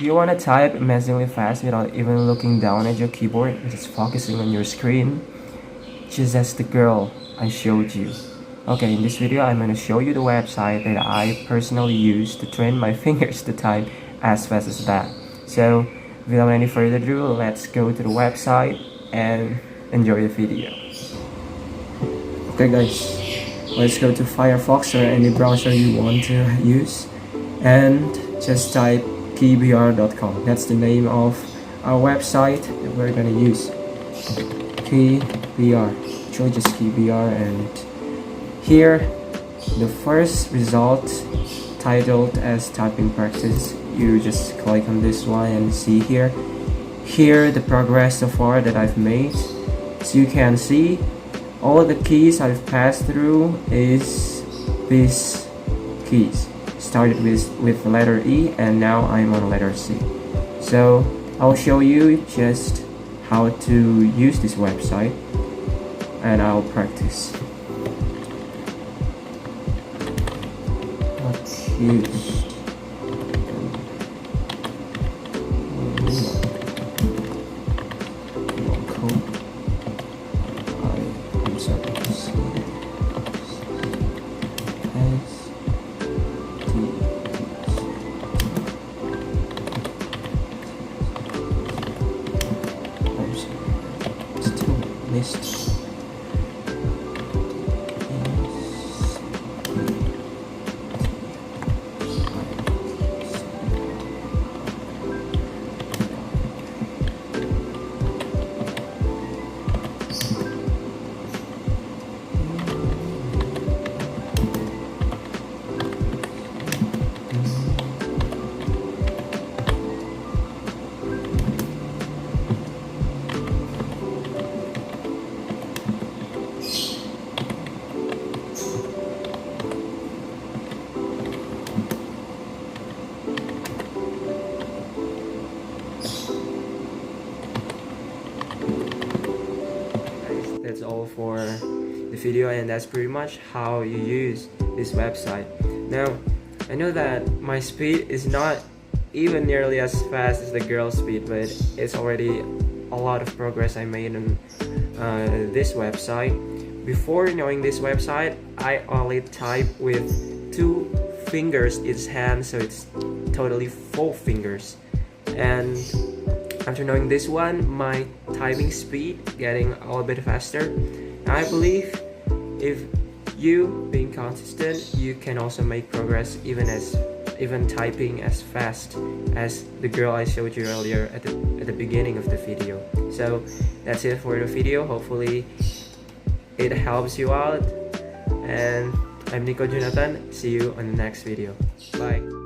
you want to type amazingly fast without even looking down at your keyboard, just focusing on your screen, just as the girl I showed you. Okay, in this video I'm going to show you the website that I personally use to train my fingers to type as fast as that. So without any further ado, let's go to the website and enjoy the video. Okay guys, let's go to Firefox or any browser you want to use and just type keybr.com. That's the name of our website that we're gonna use. Keybr. Actually just Keybr, and here the first result titled as typing practice. You just click on this one and see here the progress so far that I've made. So you can see all the keys I've passed through is these keys. Started with the letter E and now I'm on letter C. So I'll show you just how to use this website and I'll practice. Accused. List. That's all for the video, and that's pretty much how you use this website. Now, I know that my speed is not even nearly as fast as the girl's speed, but it's already a lot of progress I made on this website. Before knowing this website, I only type with 2 fingers each hand, so it's totally 4 fingers. And after knowing this one, my typing speed getting a little bit faster. And I believe if you being consistent, you can also make progress even typing as fast as the girl I showed you earlier at the beginning of the video. So that's it for the video. Hopefully it helps you out. And I'm Nico Jonathan. See you on the next video. Bye.